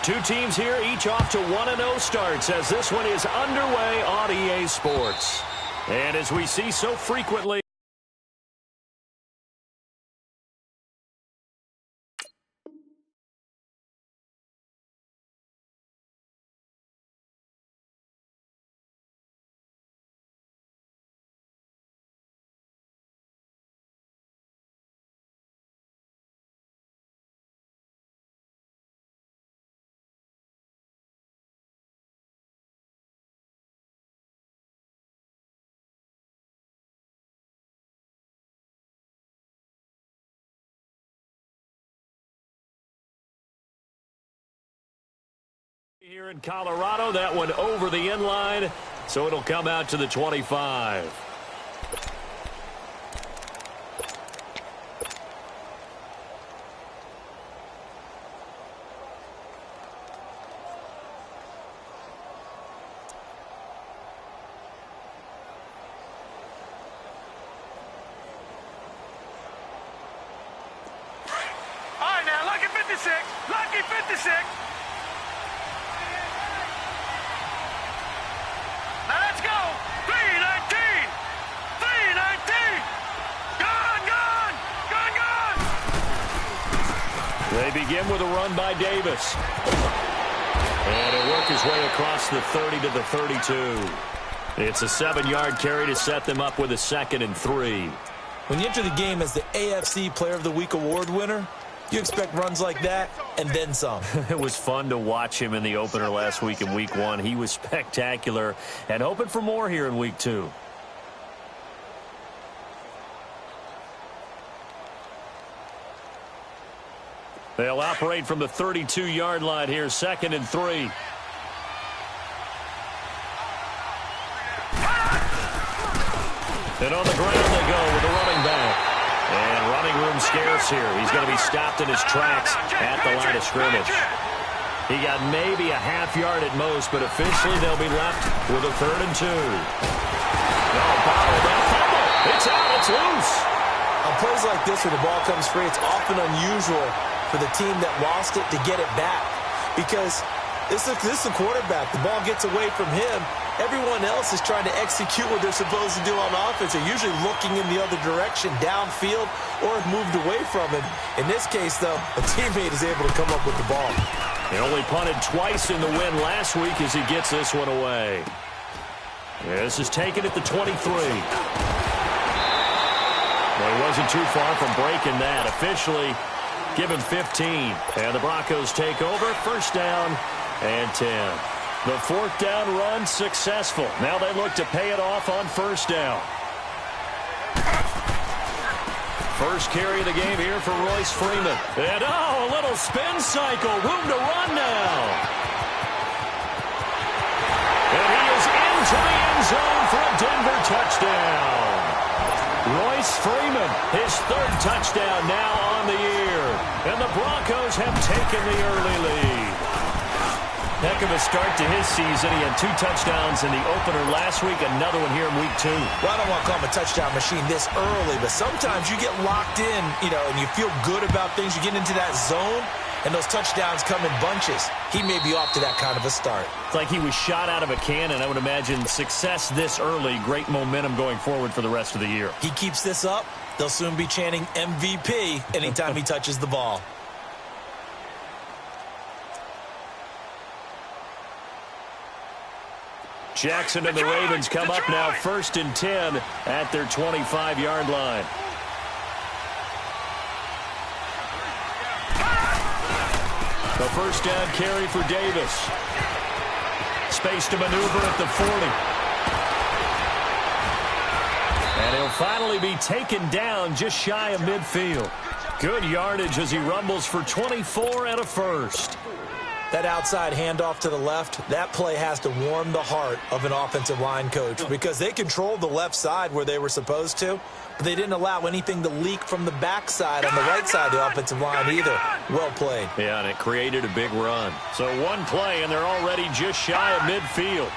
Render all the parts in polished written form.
Two teams here, each off to 1-0 starts as this one is underway on EA Sports. And as we see so frequently, here in Colorado, that one over the inline, so it'll come out to the 25. All right, now, lucky 56, lucky 56. Now let's go. 319. 319. Gone. They begin with a run by Davis. And he'll work his way across the 30 to the 32. It's a 7-yard carry to set them up with a 2nd and 3. When you enter the game as the AFC Player of the Week award winner, you expect runs like that and then some. It was fun to watch him in the opener last week in Week 1. He was spectacular and hoping for more here in Week 2. They'll operate from the 32-yard line here, 2nd and 3. And on the ground they go with the running back. And running room scarce here. He's going to be stopped in his tracks at the line of scrimmage. He got maybe a half yard at most, but officially they'll be left with a 3rd and 2. It's out. It's loose. On plays like this where the ball comes free, it's often unusual for the team that lost it to get it back. Because this is the quarterback. The ball gets away from him. Everyone else is trying to execute what they're supposed to do on offense. They're usually looking in the other direction, downfield, or have moved away from it. In this case, though, a teammate is able to come up with the ball. He only punted twice in the win last week as he gets this one away. This is taken at the 23. Well, he wasn't too far from breaking that. Officially, give him 15. And the Broncos take over. 1st down and 10. The 4th down run successful. Now they look to pay it off on 1st down. First carry of the game here for Royce Freeman. And a little spin cycle. Room to run now. And he is into the end zone for a Denver touchdown. Royce Freeman, his 3rd touchdown now on the year. And the Broncos have taken the early lead. Heck of a start to his season. He had 2 touchdowns in the opener last week, another one here in Week 2. Well, I don't want to call him a touchdown machine this early, but sometimes you get locked in, and you feel good about things. You get into that zone, and those touchdowns come in bunches. He may be off to that kind of a start. It's like he was shot out of a cannon. I would imagine success this early, great momentum going forward for the rest of the year. He keeps this up, they'll soon be chanting MVP anytime he touches the ball. Jackson and the Ravens come up now 1st and 10 at their 25-yard line. The 1st down carry for Davis. Space to maneuver at the 40. And he'll finally be taken down just shy of midfield. Good yardage as he rumbles for 24 and a 1st. That outside handoff to the left, that play has to warm the heart of an offensive line coach because they controlled the left side where they were supposed to, but they didn't allow anything to leak from the backside on the right side of the offensive line either. Well played. Yeah, and it created a big run. So one play, and they're already just shy of midfield.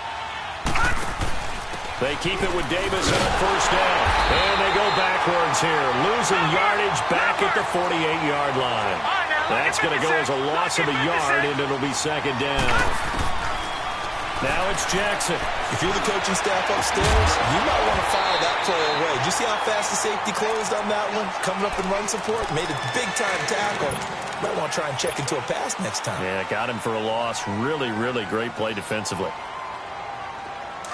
They keep it with Davis on 1st down. And they go backwards here, losing yardage back at the 48-yard line. That's going to go as a loss of a yard, and it'll be second down. Now it's Jackson. If you're the coaching staff upstairs, you might want to file that play away. Did you see how fast the safety closed on that one? Coming up in run support, made a big-time tackle. Might want to try and check into a pass next time. Yeah, got him for a loss. Really, really great play defensively.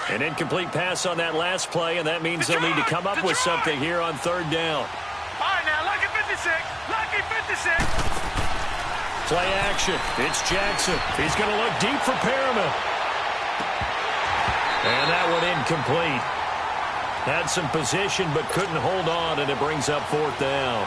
An incomplete pass on that last play, and that means they'll need to come up with something here on third down. All right, now, lucky 56. Lucky 56. Play action. It's Jackson. He's going to look deep for Perriman. And that one incomplete. Had some position but couldn't hold on, and it brings up fourth down.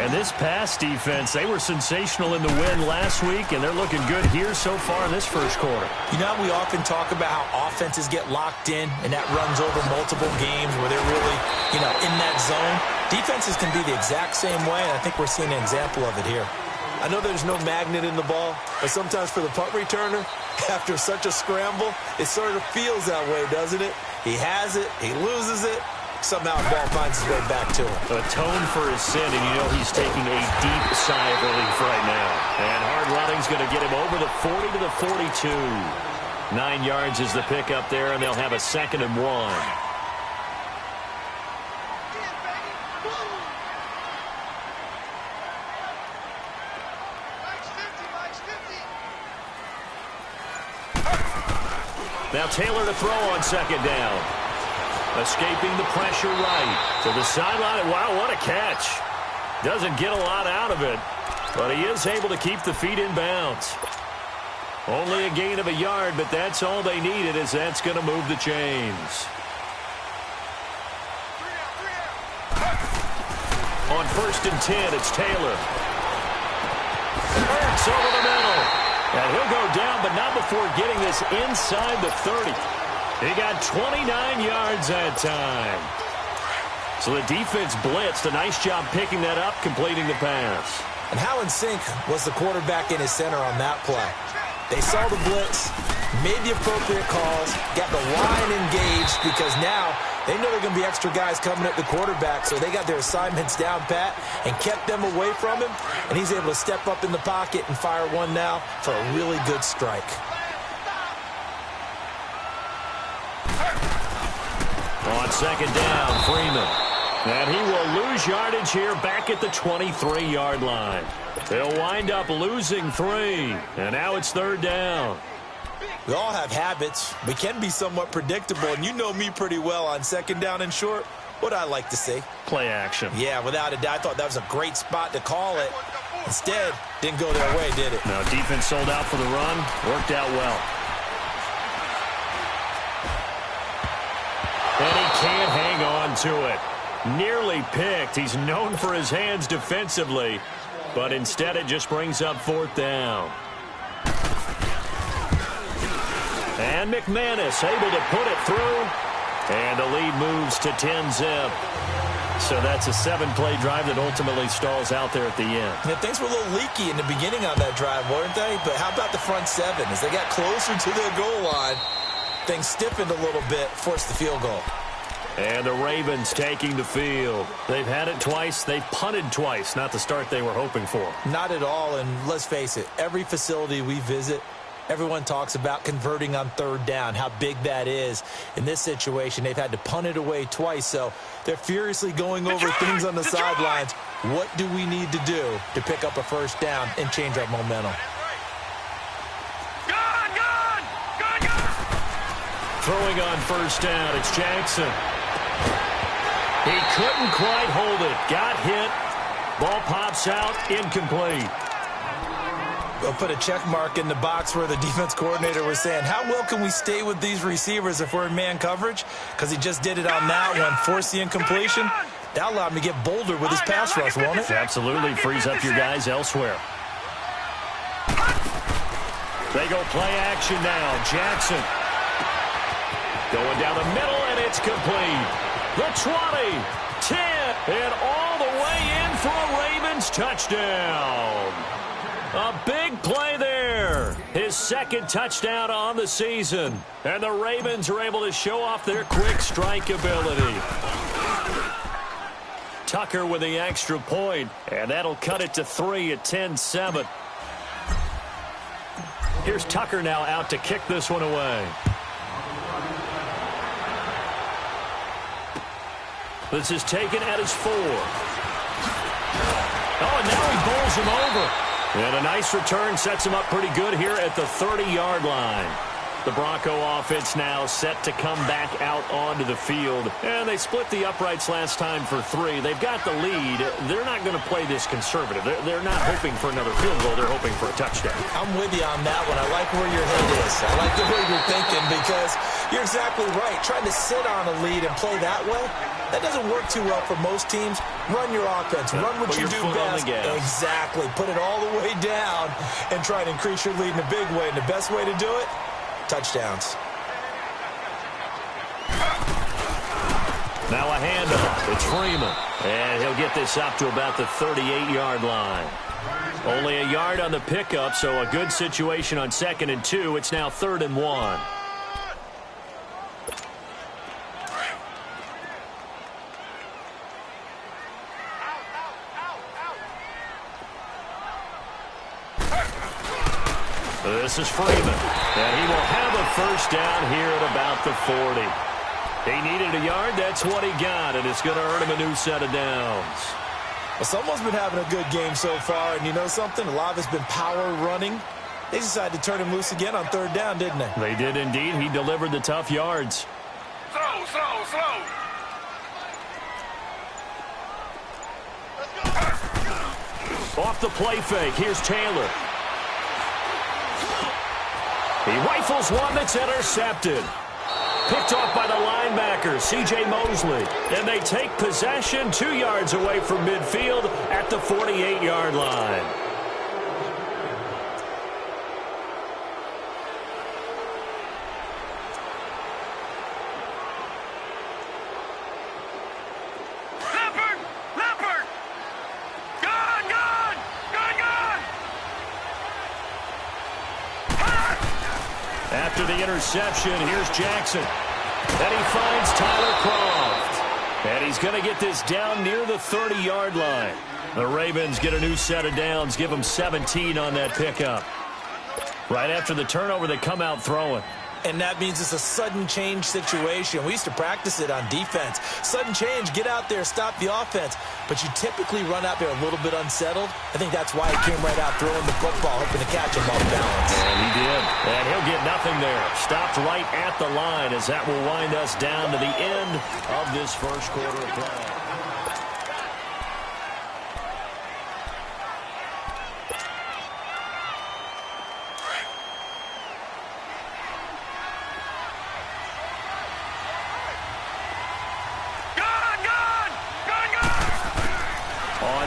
And this pass defense, they were sensational in the win last week, and they're looking good here so far in this first quarter. You know, we often talk about how offenses get locked in, and that runs over multiple games where they're really, in that zone. Defenses can be the exact same way, and I think we're seeing an example of it here. I know there's no magnet in the ball, but sometimes for the punt returner, after such a scramble, it sort of feels that way, doesn't it? He has it, he loses it, somehow the ball finds its way back to him. Atone for his sin, and he's taking a deep sigh of relief right now. And hard running's going to get him over the 40 to the 42. 9 yards is the pickup there, and they'll have a 2nd and 1. Now Taylor to throw on 2nd down. Escaping the pressure right to the sideline. Wow, what a catch. Doesn't get a lot out of it, but he is able to keep the feet in bounds. Only a gain of a yard, but that's all they needed, as that's going to move the chains. On 1st and 10, it's Taylor. Hurts over the middle. And he'll go down, but not before getting this inside the 30. He got 29 yards that time. So the defense blitzed. A nice job picking that up, completing the pass. And how in sync was the quarterback in his center on that play? They saw the blitz, made the appropriate calls, got the line engaged, because now they know there are going to be extra guys coming at the quarterback, so they got their assignments down pat and kept them away from him, and he's able to step up in the pocket and fire one now for a really good strike. On 2nd down, Freeman. And he will lose yardage here back at the 23-yard line. They'll wind up losing 3, and now it's 3rd down. We all have habits. We can be somewhat predictable, and you know me pretty well on 2nd down and short. What I like to see? Play action. Yeah, without a doubt. I thought that was a great spot to call it. Instead, didn't go their way, did it? No, defense sold out for the run. Worked out well. And he can't hang on to it. Nearly picked. He's known for his hands defensively, but instead it just brings up 4th down. And McManus able to put it through, and the lead moves to 10-zip. So that's a 7-play drive that ultimately stalls out there at the end. Yeah, things were a little leaky in the beginning on that drive, weren't they? But how about the front 7? As they got closer to their goal line, things stiffened a little bit, forced the field goal. And the Ravens taking the field. They've had it twice. They've punted twice. Not the start they were hoping for. Not at all, and let's face it, every facility we visit, everyone talks about converting on 3rd down, how big that is. In this situation, they've had to punt it away twice, so they're furiously going over things on the sidelines. What do we need to do to pick up a 1st down and change our momentum? Gone! Throwing on 1st down, it's Jackson. He couldn't quite hold it. Got hit. Ball pops out. Incomplete. We'll put a check mark in the box where the defense coordinator was saying, how well can we stay with these receivers if we're in man coverage? Because he just did it on that one, forced the incompletion. That allowed him to get bolder with his pass rush, won't it? Absolutely. Frees up your guys elsewhere. They go play action now. Jackson going down the middle, and it's complete. The 20, 10, and all the way in for a Ravens touchdown. A big play there. His 2nd touchdown on the season. And the Ravens are able to show off their quick strike ability. Tucker with the extra point, and that'll cut it to 3 at 10-7. Here's Tucker now out to kick this one away. This is taken at his 4. Oh, and now he bowls him over. And a nice return sets him up pretty good here at the 30-yard line. The Bronco offense now set to come back out onto the field. And they split the uprights last time for 3. They've got the lead. They're not going to play this conservative. They're not hoping for another field goal. They're hoping for a touchdown. I'm with you on that one. I like where your head is. I like the way you're thinking because you're exactly right. Trying to sit on a lead and play that way, that doesn't work too well for most teams. Run your offense. Run what you do best. Exactly. Put it all the way down and try to increase your lead in a big way. And the best way to do it, touchdowns. Now a handoff. It's Freeman. And he'll get this up to about the 38-yard line. Only a yard on the pickup, so a good situation on 2nd and 2. It's now 3rd and 1. This is Freeman, and he will have a first down here at about the 40. He needed a yard. That's what he got, and it's going to earn him a new set of downs. Well, someone's been having a good game so far, and you know something? A lot of it's been power running. They decided to turn him loose again on 3rd down, didn't they? They did indeed. He delivered the tough yards. Slow, slow, slow. Off the play fake. Here's Taylor. He rifles one that's intercepted. Picked off by the linebacker, C.J. Mosley. And they take possession 2 yards away from midfield at the 48-yard line. After the interception, here's Jackson. And he finds Tyler Croft. And he's going to get this down near the 30-yard line. The Ravens get a new set of downs, give them 17 on that pickup. Right after the turnover, they come out throwing. And that means it's a sudden change situation. We used to practice it on defense. Sudden change, get out there, stop the offense. But you typically run out there a little bit unsettled. I think that's why he came right out throwing the football, hoping to catch him off balance. And he did. And he'll get nothing there. Stopped right at the line as that will wind us down to the end of this first quarter of play.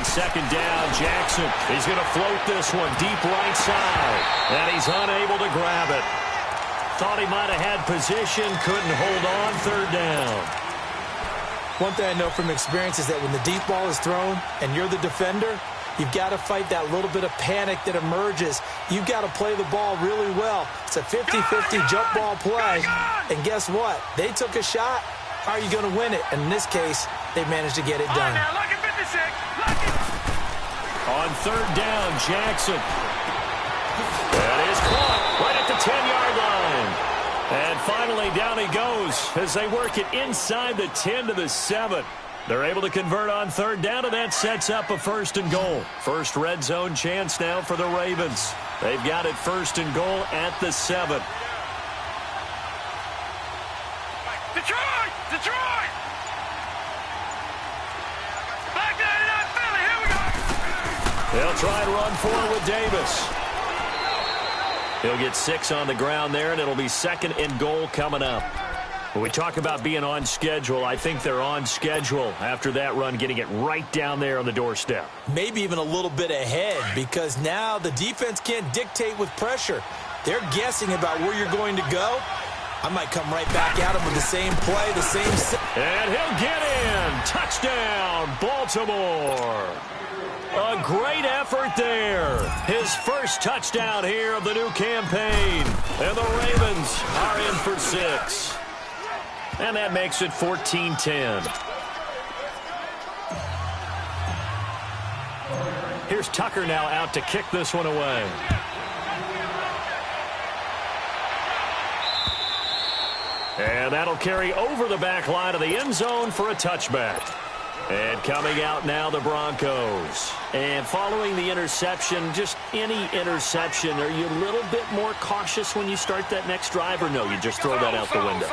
Second down, Jackson. He's going to float this one deep right side. And he's unable to grab it. Thought he might have had position, couldn't hold on. 3rd down. One thing I know from experience is that when the deep ball is thrown and you're the defender, you've got to fight that little bit of panic that emerges. You've got to play the ball really well. It's a 50-50 jump ball play. And guess what? They took a shot. How are you going to win it? And in this case, they managed to get it done. Now, lucky 56. Lucky. On 3rd down, Jackson. That is caught right at the 10-yard line. And finally, down he goes as they work it inside the 10 to the 7. They're able to convert on 3rd down, and that sets up a 1st and goal. First red zone chance now for the Ravens. They've got it 1st and goal at the 7. Detroit! Detroit! Back 99 Philly, here we go! They'll try and run forward with Davis. He'll get 6 on the ground there, and it'll be 2nd and goal coming up. When we talk about being on schedule, I think they're on schedule after that run, getting it right down there on the doorstep. Maybe even a little bit ahead, because now the defense can't dictate with pressure. They're guessing about where you're going to go. I might come right back at him with the same play, the same... And he'll get in. Touchdown, Baltimore. A great effort there. His first touchdown here of the new campaign. And the Ravens are in for 6. And that makes it 14-10. Here's Tucker now out to kick this one away. And that'll carry over the back line of the end zone for a touchback. And coming out now, the Broncos. And following the interception, just any interception, are you a little bit more cautious when you start that next drive, or no, you just throw that out the window?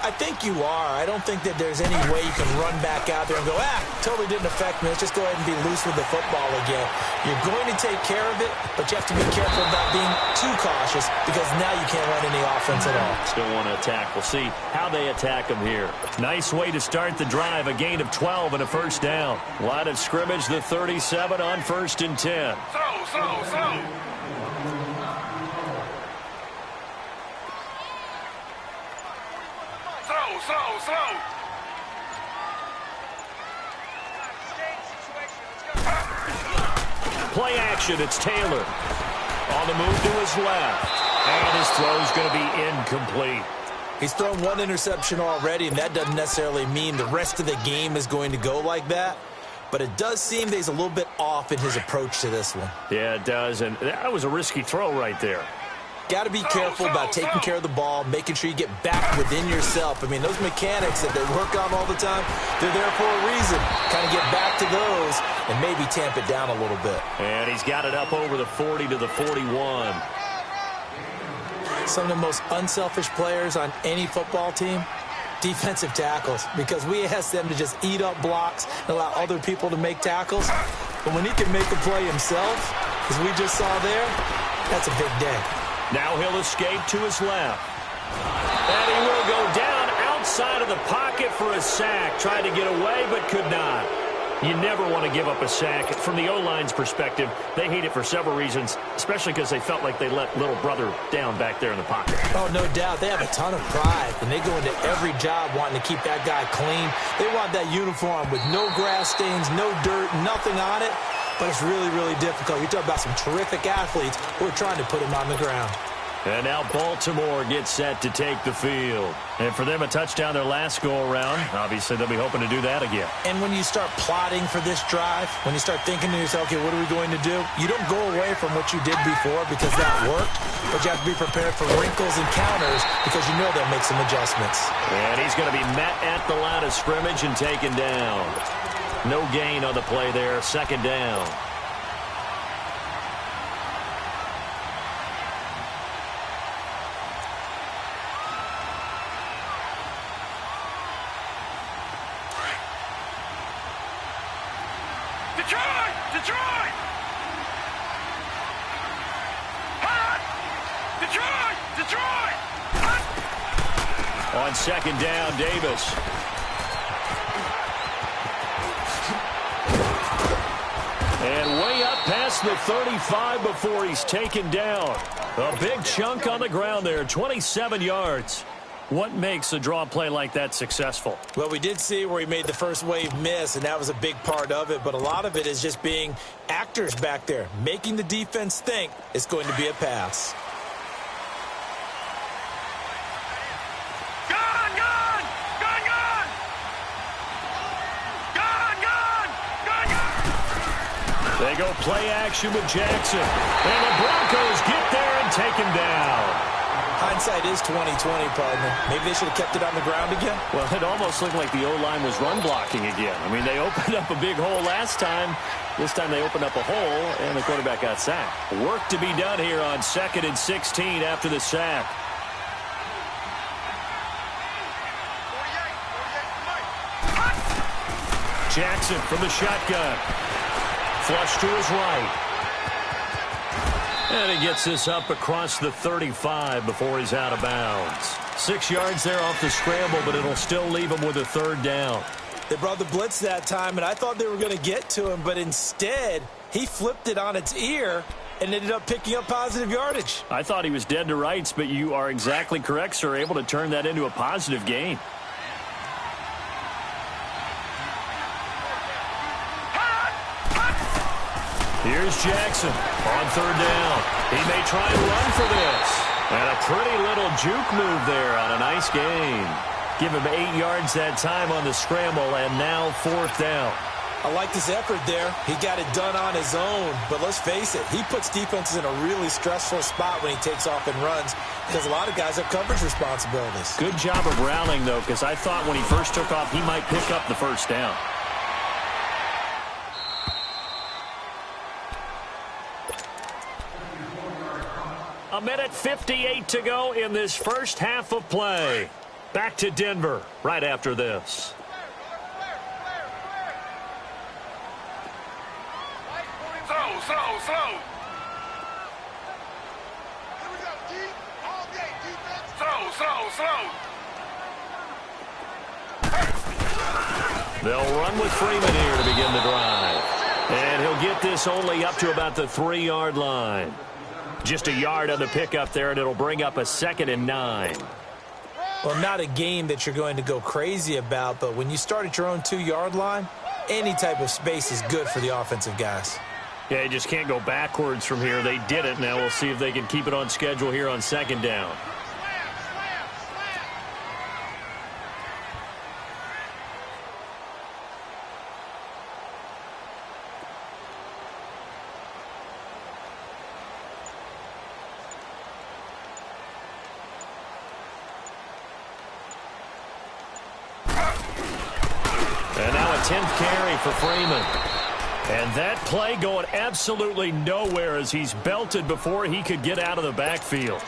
I think you are. I don't think that there's any way you can run back out there and go, totally didn't affect me. Let's just go ahead and be loose with the football again. You're going to take care of it, but you have to be careful about being too cautious because now you can't run any offense at all. Still want to attack. We'll see how they attack them here. Nice way to start the drive. A gain of 12 and a first down. Line of scrimmage, the 37 on 1st and 10. Slow. Play action, it's Taylor. On the move to his left. And his throw's going to be incomplete. He's thrown one interception already, and that doesn't necessarily mean the rest of the game is going to go like that. But it does seem that he's a little bit off in his approach to this one. Yeah, it does, and that was a risky throw right there. Got to be careful about taking care of the ball, making sure you get back within yourself. I mean, those mechanics that they work on all the time, they're there for a reason. Kind of get back to those and maybe tamp it down a little bit. And he's got it up over the 40 to the 41. Some of the most unselfish players on any football team, defensive tackles, because we ask them to just eat up blocks and allow other people to make tackles. But when he can make a play himself, as we just saw there, that's a big day. Now he'll escape to his left. And he will go down outside of the pocket for a sack. Tried to get away, but could not. You never want to give up a sack. From the O-line's perspective, they hate it for several reasons, especially because they felt like they let little brother down back there in the pocket. Oh, no doubt. They have a ton of pride, and they go into every job wanting to keep that guy clean. They want that uniform with no grass stains, no dirt, nothing on it. But it's really, really difficult. You're talking about some terrific athletes who are trying to put him on the ground. And now Baltimore gets set to take the field. And for them, a touchdown their last go-around. Obviously, they'll be hoping to do that again. And when you start plotting for this drive, when you start thinking to yourself, okay, what are we going to do? You don't go away from what you did before because that worked. But you have to be prepared for wrinkles and counters because you know they'll make some adjustments. And he's going to be met at the line of scrimmage and taken down. No gain on the play there. 2nd down. Detroit! On 2nd down, Davis. And way up past the 35 before he's taken down. A big chunk on the ground there, 27 yards. What makes a draw play like that successful? Well, we did see where he made the first wave miss, and that was a big part of it. But a lot of it is just being actors back there, making the defense think it's going to be a pass. They go play action with Jackson. And the Broncos get there and take him down. Hindsight is 20/20, partner. Maybe they should have kept it on the ground again. Well, it almost looked like the O-line was run blocking again. I mean, they opened up a big hole last time. This time they opened up a hole, and the quarterback got sacked. Work to be done here on 2nd and 16 after the sack. Jackson from the shotgun. Flush to his right. And he gets this up across the 35 before he's out of bounds. 6 yards there off the scramble, but it'll still leave him with a 3rd down. They brought the blitz that time, and I thought they were going to get to him, but instead, he flipped it on its ear and ended up picking up positive yardage. I thought he was dead to rights, but you are exactly correct, sir, able to turn that into a positive gain. Here's Jackson on 3rd down. He may try and run for this. And a pretty little juke move there on a nice gain. Give him 8 yards that time on the scramble, and now 4th down. I like his effort there. He got it done on his own. But let's face it, he puts defenses in a really stressful spot when he takes off and runs because a lot of guys have coverage responsibilities. Good job of rallying, though, because I thought when he first took off, he might pick up the first down. A minute 58 to go in this first half of play. Back to Denver right after this. Slow. Here we go, deep, all day, defense. Slow. They'll run with Freeman here to begin the drive. And he'll get this only up to about the 3-yard line. Just a yard on the pickup there, and it'll bring up a 2nd and 9. Well, not a game that you're going to go crazy about, but when you start at your own 2-yard line, any type of space is good for the offensive guys. Yeah, you just can't go backwards from here. They did it. Now we'll see if they can keep it on schedule here on 2nd down. And now a 10th carry for Freeman. And that play going absolutely nowhere as he's belted before he could get out of the backfield.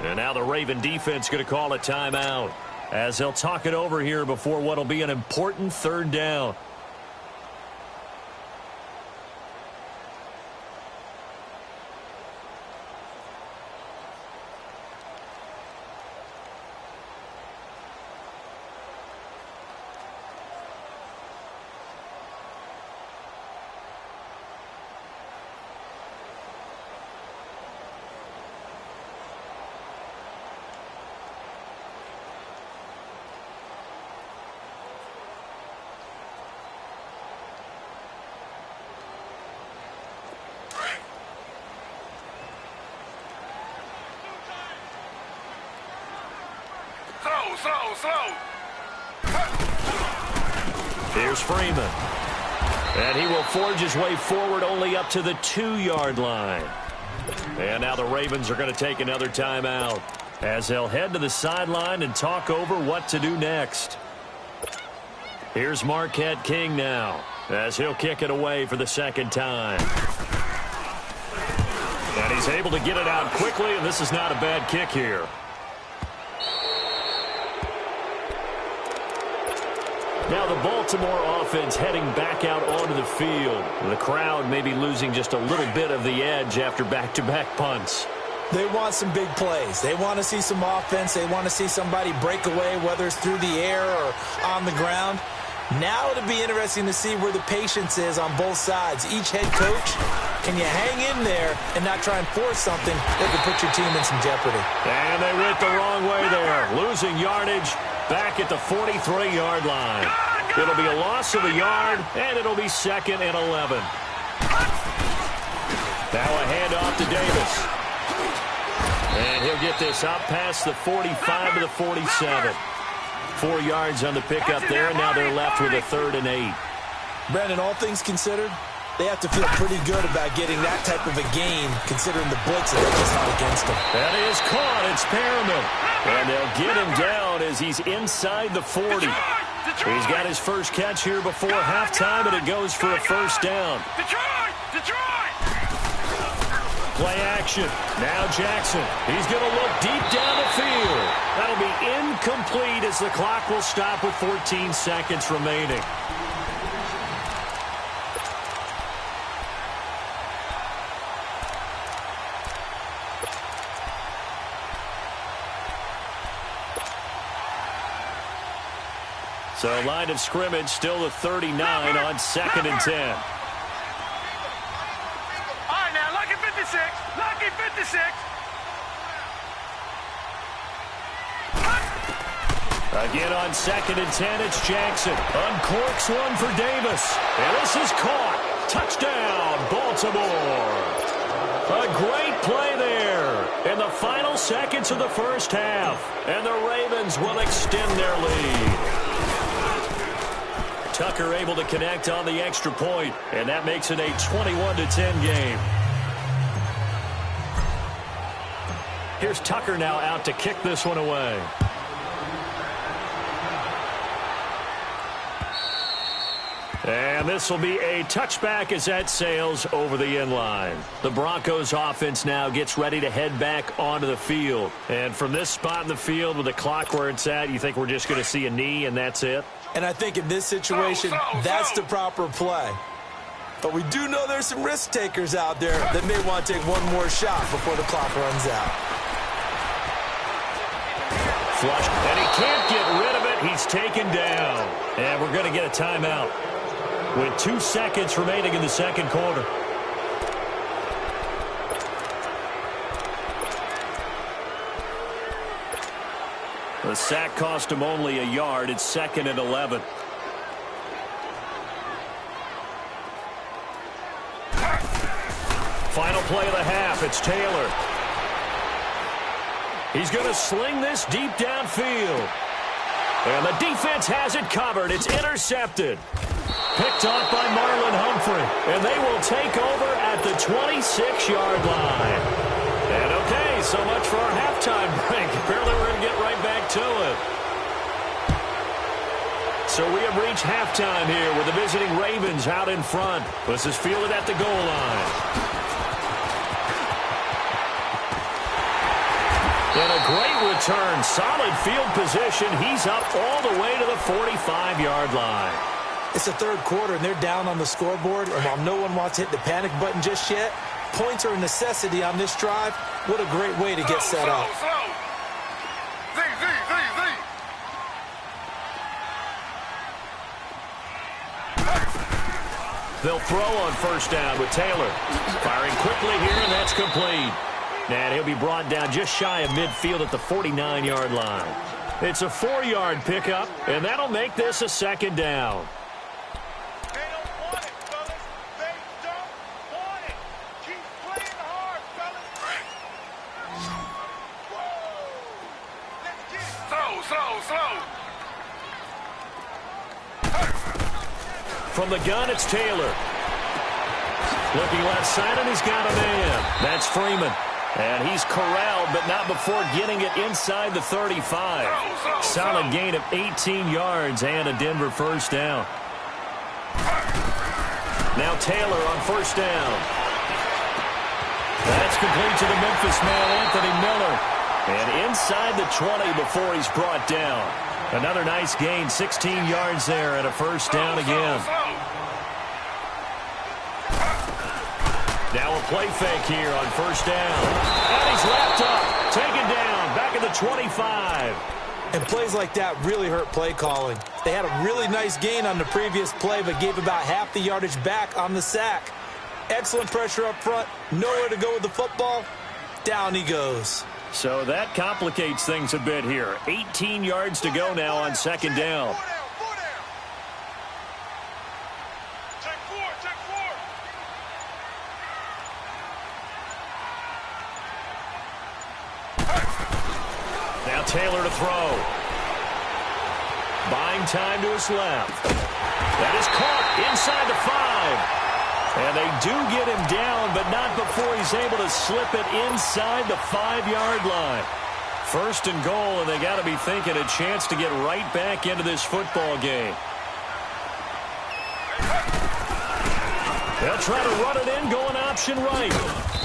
And now the Raven defense going to call a timeout as they'll talk it over here before what will be an important 3rd down. Slow. Here's Freeman. And he will forge his way forward only up to the 2-yard line. And now the Ravens are going to take another timeout as they'll head to the sideline and talk over what to do next. Here's Marquette King now as he'll kick it away for the 2nd time. And he's able to get it out quickly, and this is not a bad kick here. Now the Baltimore offense heading back out onto the field. The crowd may be losing just a little bit of the edge after back-to-back punts. They want some big plays. They want to see some offense. They want to see somebody break away, whether it's through the air or on the ground. Now it'll be interesting to see where the patience is on both sides. Each head coach, can you hang in there and not try and force something that could put your team in some jeopardy? And they went the wrong way there, losing yardage back at the 43-yard line. It'll be a loss of a yard, and it'll be 2nd and 11. Now a handoff to Davis. And he'll get this up past the 45 to the 47. 4 yards on the pickup there, and now they're left with a 3rd and 8. Brandon, all things considered, they have to feel pretty good about getting that type of a gain, considering the blitz that they just had against them. That is caught. It's Perriman. And they'll get him down as he's inside the 40. He's got his first catch here before halftime, and it goes for a 1st down. Detroit! Play action. Now Jackson. He's going to look deep down the field. That'll be incomplete as the clock will stop with 14 seconds remaining. So line of scrimmage still the 39 on 2nd and 10. All right, now, lucky 56. Lucky 56. Again on 2nd and 10, it's Jackson. Uncorks one for Davis. And this is caught. Touchdown, Baltimore. A great play there in the final seconds of the first half. And the Ravens will extend their lead. Tucker able to connect on the extra point, and that makes it a 21-10 game. Here's Tucker now out to kick this one away. And this will be a touchback as that sails over the end line. The Broncos offense now gets ready to head back onto the field. And from this spot in the field with the clock where it's at, you think we're just going to see a knee and that's it? And I think in this situation, that's the proper play. But we do know there's some risk takers out there that may want to take one more shot before the clock runs out. Flush, and he can't get rid of it. He's taken down. And we're going to get a timeout with 2 seconds remaining in the second quarter. The sack cost him only a yard. It's 2nd and 11. Final play of the half. It's Taylor. He's going to sling this deep downfield. And the defense has it covered. It's intercepted. Picked off by Marlon Humphrey. And they will take over at the 26-yard line. And okay, so much for our halftime break. Apparently we're going to get right back to it. So we have reached halftime here with the visiting Ravens out in front. This is fielded at the goal line. And a great return. Solid field position. He's up all the way to the 45-yard line. It's the third quarter, and they're down on the scoreboard. And while no one wants to hit the panic button just yet, points are a necessity on this drive. What a great way to get set up. They'll throw on first down with Taylor. Firing quickly here, and that's complete. And he'll be brought down just shy of midfield at the 49-yard line. It's a 4-yard pickup, and that'll make this a 2nd down. They don't want it, fellas. They don't want it. Keep playing hard, fellas. Let's get it. Slow. From the gun, it's Taylor. Looking left side, and he's got a man. That's Freeman. And he's corralled, but not before getting it inside the 35. Solid gain of 18 yards and a Denver first down. Now Taylor on first down. That's complete to the Memphis man, Anthony Miller. And inside the 20 before he's brought down. Another nice gain, 16 yards there and a first down again. Now a play fake here on first down. And he's wrapped up, taken down, back at the 25. And plays like that really hurt play calling. They had a really nice gain on the previous play, but gave about half the yardage back on the sack. Excellent pressure up front, nowhere to go with the football. Down he goes. So that complicates things a bit here. 18 yards to go now on 2nd down. Now Taylor to throw. Buying time to his left. That is caught inside the 5. And they do get him down, but not before he's able to slip it inside the 5-yard line. 1st and goal, and they got to be thinking a chance to get right back into this football game. They'll try to run it in, going option right.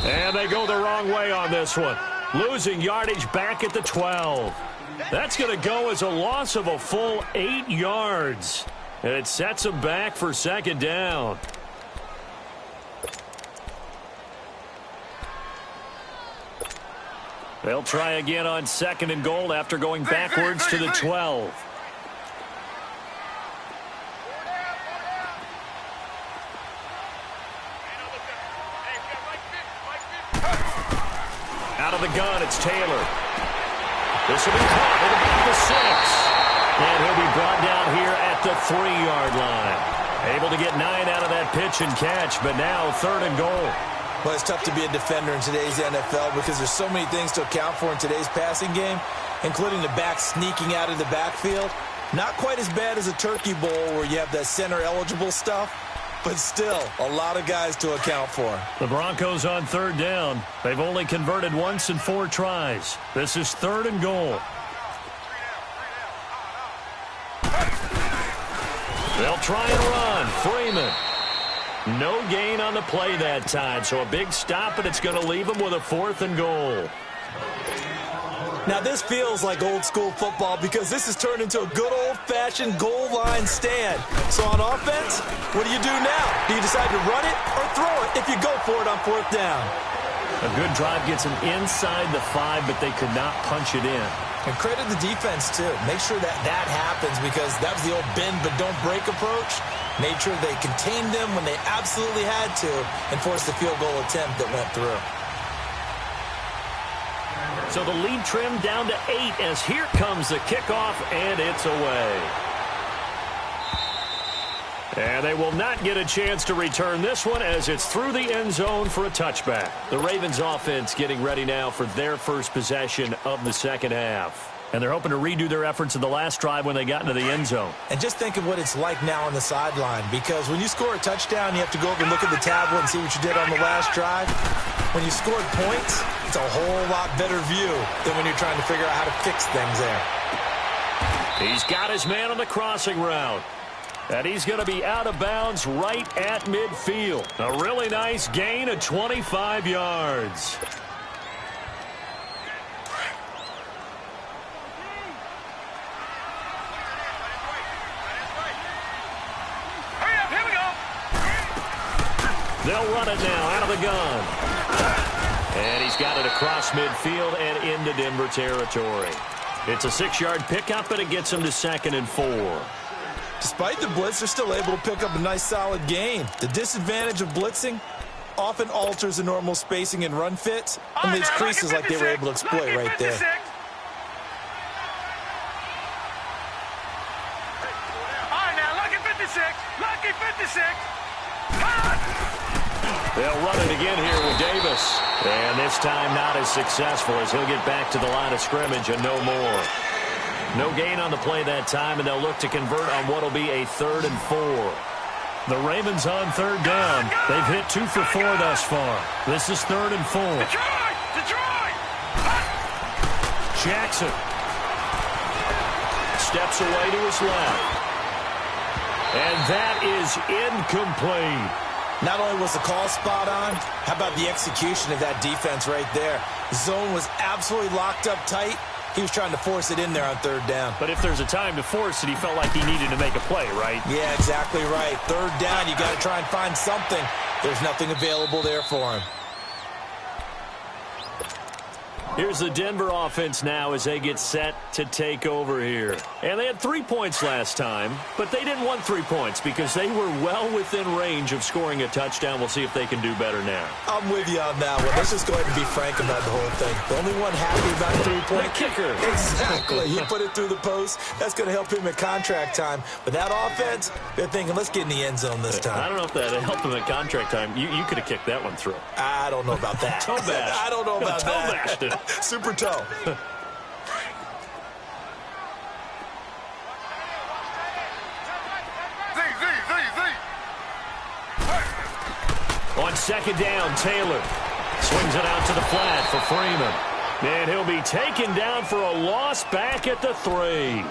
And they go the wrong way on this one. Losing yardage back at the 12. That's going to go as a loss of a full 8 yards. And it sets them back for 2nd down. They'll try again on 2nd and goal after going backwards to the 12. Out of the gun, it's Taylor. This will be caught at about the 6. And he'll be brought down here at the 3-yard line. Able to get 9 out of that pitch and catch, but now 3rd and goal. Well, it's tough to be a defender in today's NFL because there's so many things to account for in today's passing game, including the back sneaking out of the backfield. Not quite as bad as a turkey bowl where you have that center-eligible stuff, but still a lot of guys to account for. The Broncos on third down. They've only converted once in 4 tries. This is 3rd and goal. They'll try and run. Freeman. No gain on the play that time, so a big stop, and it's going to leave them with a 4th and goal. Now, this feels like old-school football because this has turned into a good old-fashioned goal line stand. So on offense, what do you do now? Do you decide to run it or throw it if you go for it on 4th down? A good drive gets them inside the 5, but they could not punch it in. And credit the defense, too. Make sure that happens because that was the old bend but don't break approach. Made sure they contained them when they absolutely had to and forced the field goal attempt that went through. So the lead trimmed down to 8 as here comes the kickoff, and it's away. And they will not get a chance to return this one as it's through the end zone for a touchback. The Ravens offense getting ready now for their first possession of the second half. And they're hoping to redo their efforts in the last drive when they got into the end zone. And just think of what it's like now on the sideline, because when you score a touchdown, you have to go over and look at the tablet and see what you did on the last drive. When you scored points, it's a whole lot better view than when you're trying to figure out how to fix things there. He's got his man on the crossing route. And he's going to be out of bounds right at midfield. A really nice gain of 25 yards. They'll run it now out of the gun. And he's got it across midfield and into Denver territory. It's a 6-yard pickup, and it gets him to 2nd and 4. Despite the blitz, they're still able to pick up a nice solid gain. The disadvantage of blitzing often alters the normal spacing and run fits and leaves creases like they were able to exploit right there. All right, now, lucky 56. Lucky 56. They'll run it again here with Davis. And this time not as successful as he'll get back to the line of scrimmage and no more. No gain on the play that time, and they'll look to convert on what will be a 3rd and 4. The Ravens on third down. They've hit 2 for 4 thus far. This is 3rd and 4. Detroit! Jackson steps away to his left. And that is incomplete. Not only was the call spot on, how about the execution of that defense right there? The zone was absolutely locked up tight. He was trying to force it in there on 3rd down. But if there's a time to force it, he felt like he needed to make a play, right? Yeah, exactly right. 3rd down, you got to try and find something. There's nothing available there for him. Here's the Denver offense now as they get set to take over here. And they had 3 points last time, but they didn't want 3 points because they were well within range of scoring a touchdown. We'll see if they can do better now. I'm with you on that one. Let's just go ahead and be frank about the whole thing. The only one happy about 3-point the kicker. Exactly. He put it through the post. That's going to help him at contract time. But that offense, they're thinking, let's get in the end zone this time. I don't know if that helped him at contract time. You could have kicked that one through. I don't know about that. Toe bash. I don't know about toe that. Bashed it. Super toe. On 2nd down, Taylor swings it out to the flat for Freeman. And he'll be taken down for a loss back at the 3.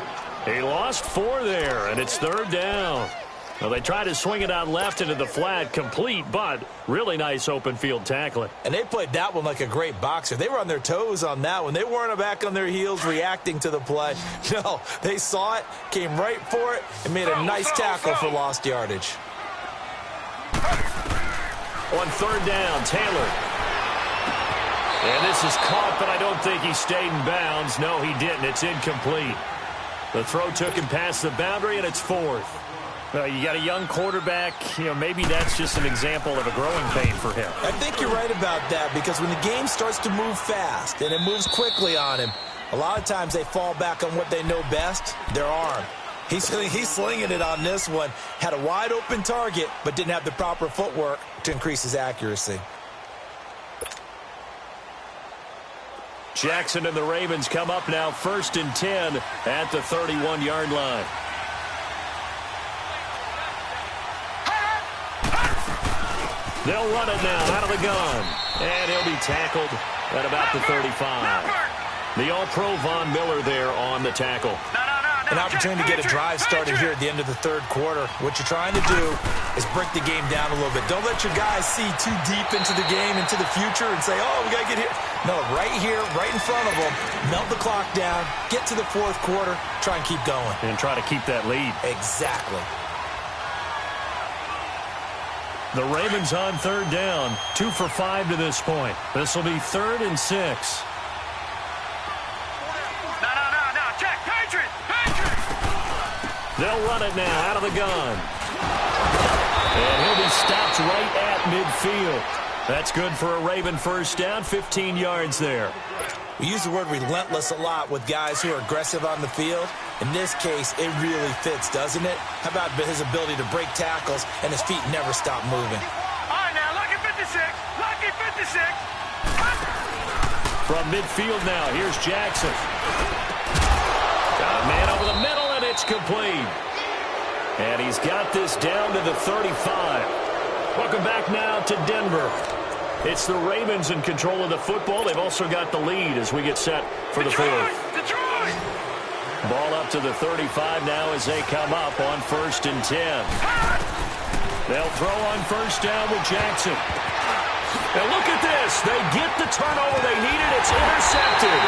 He lost 4 there, and it's 3rd down. Well, they tried to swing it out left into the flat, complete, but really nice open field tackling. And they played that one like a great boxer. They were on their toes on that one. They weren't back on their heels reacting to the play. No, they saw it, came right for it, and made a nice tackle for lost yardage. On 3rd down, Taylor. And this is caught, but I don't think he stayed in bounds. No, he didn't. It's incomplete. The throw took him past the boundary, and it's 4th. Well, you got a young quarterback. Maybe that's just an example of a growing pain for him. I think you're right about that because when the game starts to move fast and it moves quickly on him, a lot of times they fall back on what they know best, their arm. He's slinging it on this one. Had a wide open target, but didn't have the proper footwork to increase his accuracy. Jackson and the Ravens come up now 1st and 10 at the 31-yard line. They'll run it now out of the gun. And he'll be tackled at about the 35. The All-Pro Von Miller there on the tackle. An opportunity to get a drive started here at the end of the third quarter. What you're trying to do is break the game down a little bit. Don't let your guys see too deep into the game, into the future, and say, oh, we got to get here. No, right here, right in front of them, melt the clock down, get to the fourth quarter, try and keep going. And try to keep that lead. Exactly. The Ravens on 3rd down, 2 for 5 to this point. This will be 3rd and 6. No, check, Patriot! They'll run it now out of the gun. And he'll be stopped right at midfield. That's good for a Raven first down, 15 yards there. We use the word relentless a lot with guys who are aggressive on the field. In this case, it really fits, doesn't it? How about his ability to break tackles and his feet never stop moving? All right, now, lucky 56, lucky 56. From midfield now, here's Jackson. Got a man over the middle, and it's complete. And he's got this down to the 35. Welcome back now to Denver. It's the Ravens in control of the football. They've also got the lead as we get set for the fourth. Detroit! Ball up to the 35 now as they come up on 1st and 10. They'll throw on 1st down with Jackson. Now look at this. They get the turnover they needed. It's intercepted.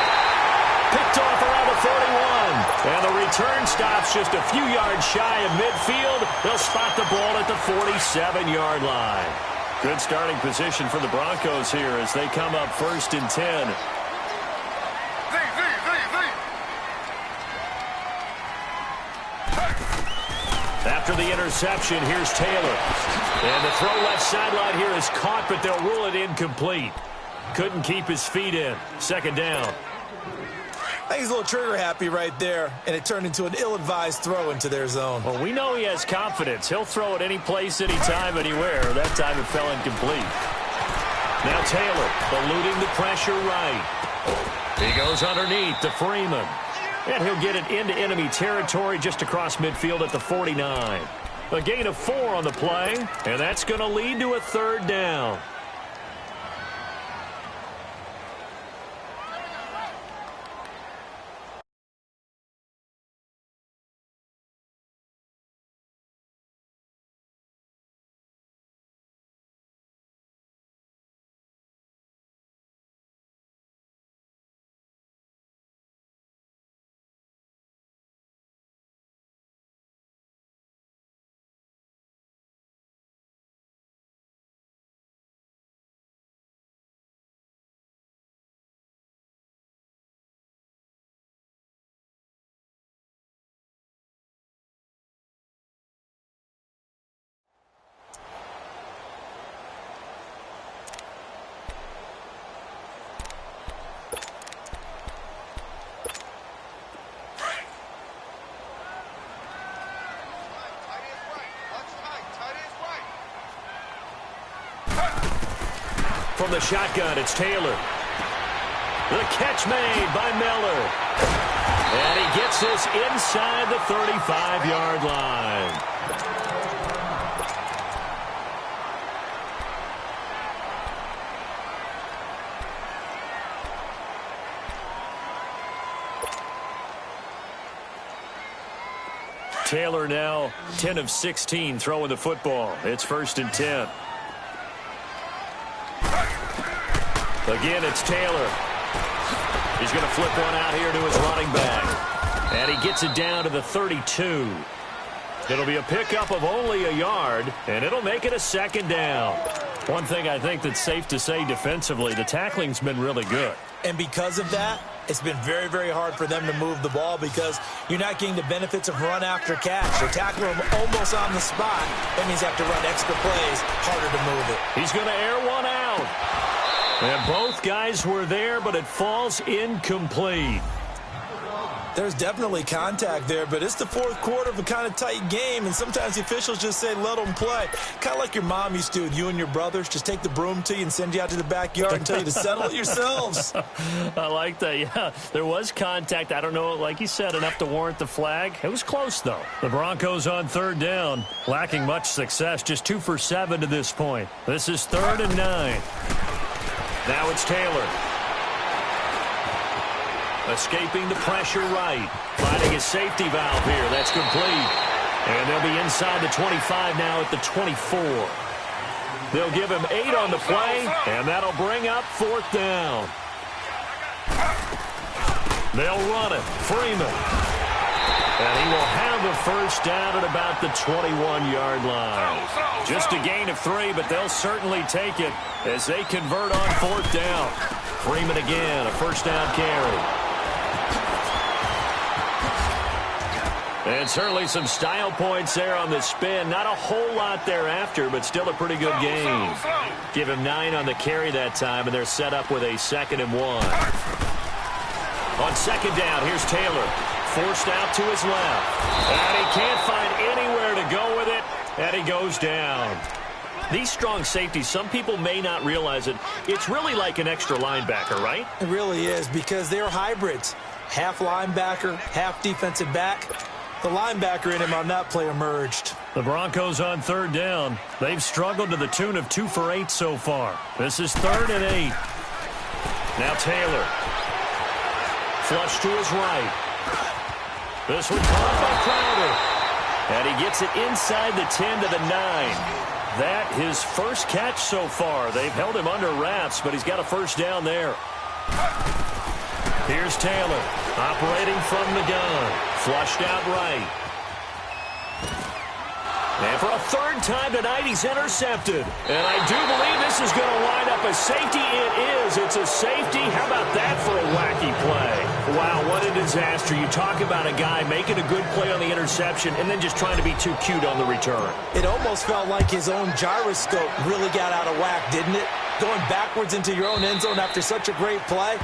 Picked off around the 41. And the return stops just a few yards shy of midfield. They'll spot the ball at the 47-yard line. Good starting position for the Broncos here as they come up 1st and 10. After the interception, here's Taylor. And the throw left sideline here is caught, but they'll rule it incomplete. Couldn't keep his feet in. 2nd down. I think he's a little trigger happy right there, and it turned into an ill-advised throw into their zone. Well, we know he has confidence. He'll throw it any place, anytime, anywhere. That time it fell incomplete. Now Taylor eluding the pressure right. He goes underneath to Freeman. And he'll get it into enemy territory just across midfield at the 49. A gain of 4 on the play, and that's going to lead to a 3rd down. From the shotgun, it's Taylor. The catch made by Miller. And he gets this inside the 35-yard line. Taylor now 10 of 16 throwing the football. It's 1st and 10. Again, it's Taylor. He's going to flip one out here to his running back. And he gets it down to the 32. It'll be a pickup of only a yard, and it'll make it a 2nd down. One thing I think that's safe to say defensively, the tackling's been really good. And because of that, it's been very, very hard for them to move the ball because you're not getting the benefits of run after catch. They're tackling him almost on the spot. That means you have to run extra plays, harder to move it. He's going to air one out. And both guys were there, but it falls incomplete. There's definitely contact there, but it's the fourth quarter of a kind of tight game, and sometimes the officials just say, let them play. Kind of like your mom used to do with you and your brothers. Just take the broom to you and send you out to the backyard and tell you to settle it yourselves. I like that, yeah. There was contact. I don't know, like you said, enough to warrant the flag. It was close, though. The Broncos on third down, lacking much success, just 2 for 7 to this point. This is 3rd and 9. Now it's Taylor. Escaping the pressure right. Finding his safety valve here. That's complete. And they'll be inside the 25 now at the 24. They'll give him 8 on the play, and that'll bring up 4th down. They'll run it. Freeman. And he will have the first down at about the 21-yard line. Just a gain of 3, but they'll certainly take it as they convert on 4th down. Freeman again, a first down carry. And certainly some style points there on the spin. Not a whole lot thereafter, but still a pretty good game. Give him 9 on the carry that time, and they're set up with a 2nd and 1. On 2nd down, here's Taylor. Forced out to his left. And he can't find anywhere to go with it, and he goes down. These strong safeties, some people may not realize it. It's really like an extra linebacker, right? It really is, because they're hybrids. Half linebacker, half defensive back. The linebacker in him on that play emerged. The Broncos on 3rd down. They've struggled to the tune of 2 for 8 so far. This is 3rd and 8. Now Taylor. Flush to his right. This one caught by Crowder. And he gets it inside the 10 to the 9. That his first catch so far. They've held him under wraps, but he's got a first down there. Here's Taylor, operating from the gun. Flushed out right. And for a 3rd time tonight, he's intercepted. And I do believe this is going to wind up a safety. It is. It's a safety. How about that for a wacky play? Wow, what a disaster. You talk about a guy making a good play on the interception and then just trying to be too cute on the return. It almost felt like his own gyroscope really got out of whack, didn't it? Going backwards into your own end zone after such a great play.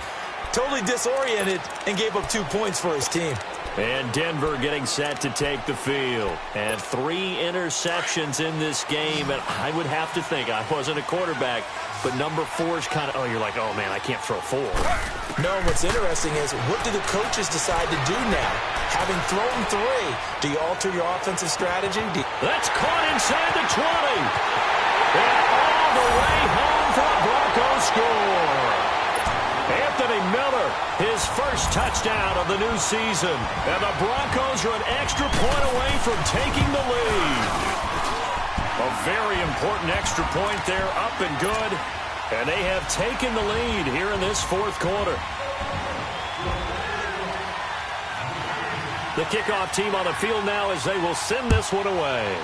Totally disoriented and gave up 2 points for his team. And Denver getting set to take the field. And 3 interceptions in this game. And I would have to think, I wasn't a quarterback, but number 4 is kind of, oh, you're like, oh, man, I can't throw 4. No, what's interesting is, what do the coaches decide to do now? Having thrown 3, do you alter your offensive strategy? That's caught inside the 20. And all the way home for a Broncos score. Anthony Miller, his first touchdown of the new season. And the Broncos are an extra point away from taking the lead. A very important extra point there, up and good. And they have taken the lead here in this 4th quarter. The kickoff team on the field now as they will send this one away.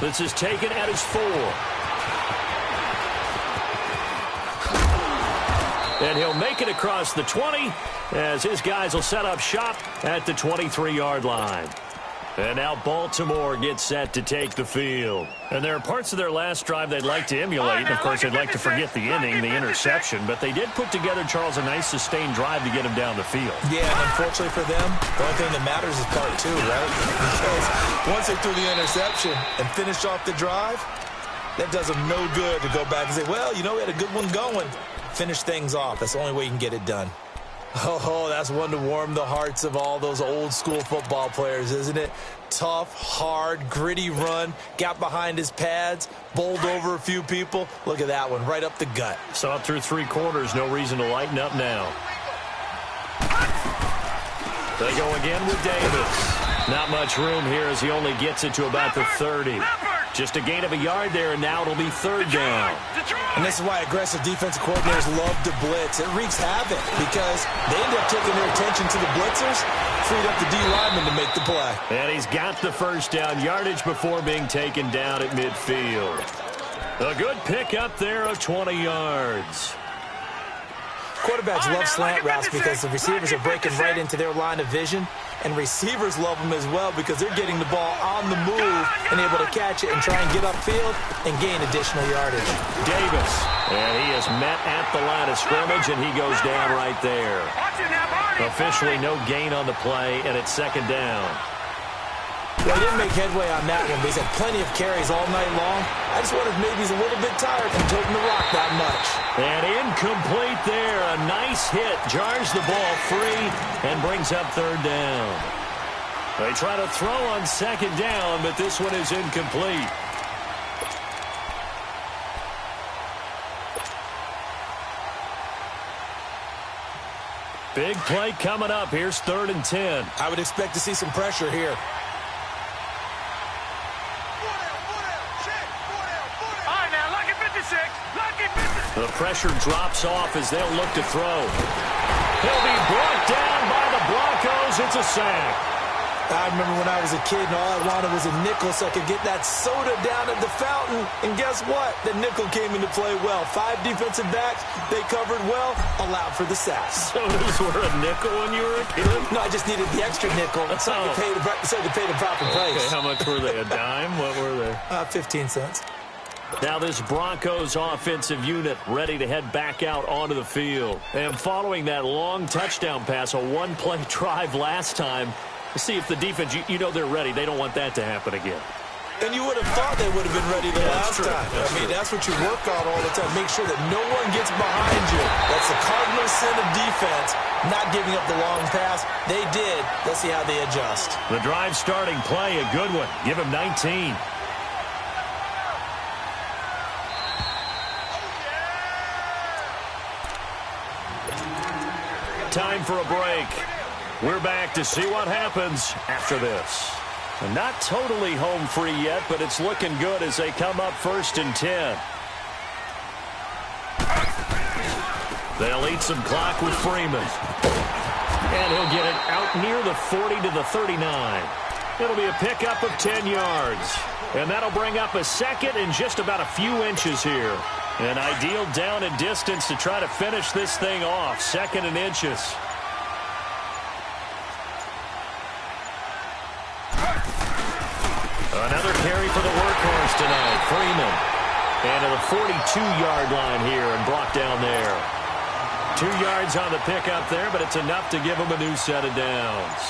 This is taken at his 4. And he'll make it across the 20 as his guys will set up shop at the 23-yard line. And now Baltimore gets set to take the field. And there are parts of their last drive they'd like to emulate. And, of course, they'd like to forget the inning, the interception. But they did put together, Charles, a nice sustained drive to get him down the field. Yeah, and unfortunately for them, the only thing that matters is part 2, right? Because once they threw the interception and finished off the drive, that does them no good to go back and say, well, you know, we had a good one going. Finish things off. That's the only way you can get it done. Oh, that's one to warm the hearts of all those old school football players, isn't it? Tough, hard, gritty run. Got behind his pads, bowled over a few people. Look at that one, right up the gut. Saw it through 3 quarters. No reason to lighten up now. They go again with Davis. Not much room here as he only gets it to about the 30. Just a gain of a yard there, and now it'll be 3rd down. And this is why aggressive defensive coordinators love to blitz. It wreaks havoc because they end up taking their attention to the blitzers, freed up the D lineman to make the play. And he's got the first down yardage before being taken down at midfield. A good pick up there of 20 yards. Quarterbacks love slant routes because the receivers are breaking right into their line of vision, and receivers love them as well because they're getting the ball on the move and able to catch it and try and get upfield and gain additional yardage. Davis, and he is met at the line of scrimmage, and he goes down right there. Officially no gain on the play, and it's second down. Well, he didn't make headway on that one, but he's had plenty of carries all night long. I just wondered if maybe he's a little bit tired from toting the rock that much. And incomplete there. A nice hit. Jars the ball free and brings up third down. They try to throw on second down, but this one is incomplete. Big play coming up. Here's 3rd and 10. I would expect to see some pressure here. The pressure drops off as they'll look to throw. He'll be brought down by the Broncos. It's a sack. I remember when I was a kid and all I wanted was a nickel so I could get that soda down at the fountain. And guess what? The nickel came into play well. 5 defensive backs, they covered well, allowed for the sack. Sodas were a nickel when you were a kid? No, I just needed the extra nickel so I could pay the proper price. Okay, how much were they? A dime? What were they? 15 cents. Now this Broncos offensive unit ready to head back out onto the field. And following that long touchdown pass, a one-play drive last time, see if the defense, you know they're ready. They don't want that to happen again. And you would have thought they would have been ready the last time. That's what you work on all the time. Make sure that no one gets behind you. That's the cardinal sin of defense, not giving up the long pass. They did. Let's see how they adjust. The drive starting play, a good one. Give him 19. Time for a break. We're back to see what happens after this. And not totally home free yet, but it's looking good as they come up 1st and 10. They'll eat some clock with Freeman. And he'll get it out near the 40 to the 39. It'll be a pickup of 10 yards. And that'll bring up a second and just about a few inches here. An ideal down and distance to try to finish this thing off. 2nd and inches. Another carry for the workhorse tonight, Freeman. And to the 42-yard line here and brought down there. 2 yards on the pickup there, but it's enough to give him a new set of downs.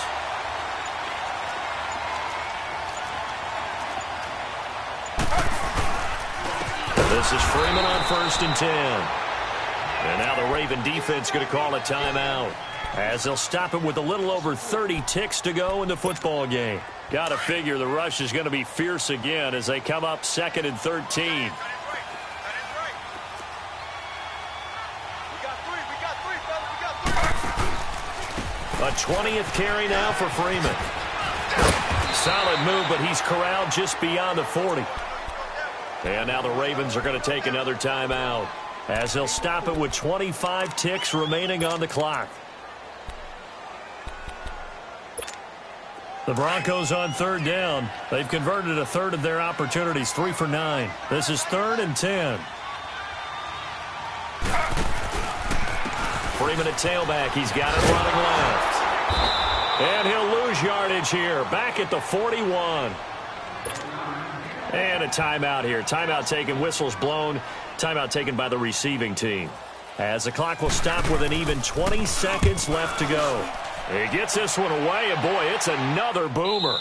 This is Freeman on 1st and 10. And now the Raven defense going to call a timeout as they'll stop it with a little over 30 ticks to go in the football game. Got to figure the rush is going to be fierce again as they come up 2nd and 13. A 20th carry now for Freeman. Solid move, but he's corralled just beyond the 40. And now the Ravens are going to take another timeout as they'll stop it with 25 ticks remaining on the clock. The Broncos on 3rd down. They've converted a third of their opportunities, 3 for 9. This is 3rd and 10. Freeman at tailback. He's got it running left. And he'll lose yardage here. Back at the 41. And a timeout here. Timeout taken, whistles blown. Timeout taken by the receiving team. As the clock will stop with an even 20 seconds left to go. He gets this one away, and boy, it's another boomer.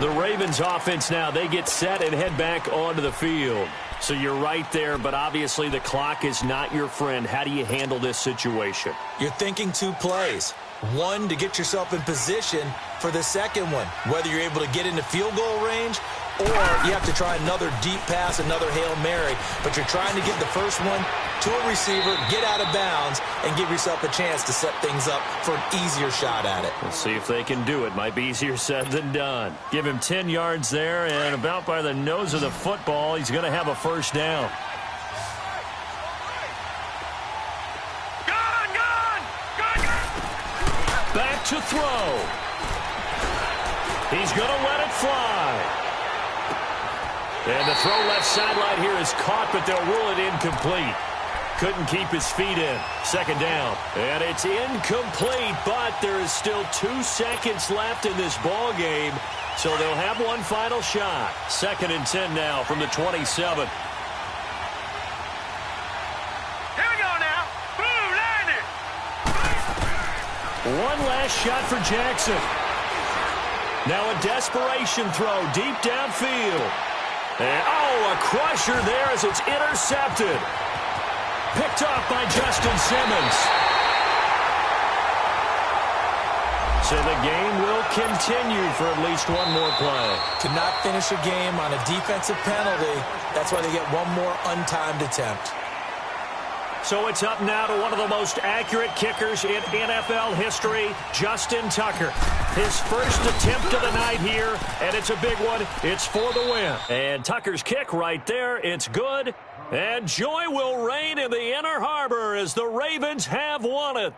The Ravens offense now, they get set and head back onto the field. So you're right there, but obviously the clock is not your friend. How do you handle this situation? You're thinking 2 plays. One, to get yourself in position for the second one, whether you're able to get into field goal range or you have to try another deep pass, another Hail Mary. But you're trying to get the first one to a receiver, get out of bounds, and give yourself a chance to set things up for an easier shot at it. Let's see if they can do it. Might be easier said than done. Give him 10 yards there, and about by the nose of the football, he's going to have a first down. Back to throw. He's going to let it fly. And the throw left sideline here is caught, but they'll rule it incomplete. Couldn't keep his feet in. Second down. And it's incomplete, but there is still 2 seconds left in this ball game, so they'll have one final shot. 2nd and 10 now from the 27. Here we go now. Boom, line it. One last shot for Jackson. Now a desperation throw deep downfield. And, a crusher there as it's intercepted. Picked off by Justin Simmons. So the game will continue for at least one more play. Cannot finish a game on a defensive penalty. That's why they get one more untimed attempt. So it's up now to one of the most accurate kickers in NFL history, Justin Tucker. His first attempt of the night here, and it's a big one. It's for the win. And Tucker's kick right there, it's good. And joy will reign in the Inner Harbor as the Ravens have won it.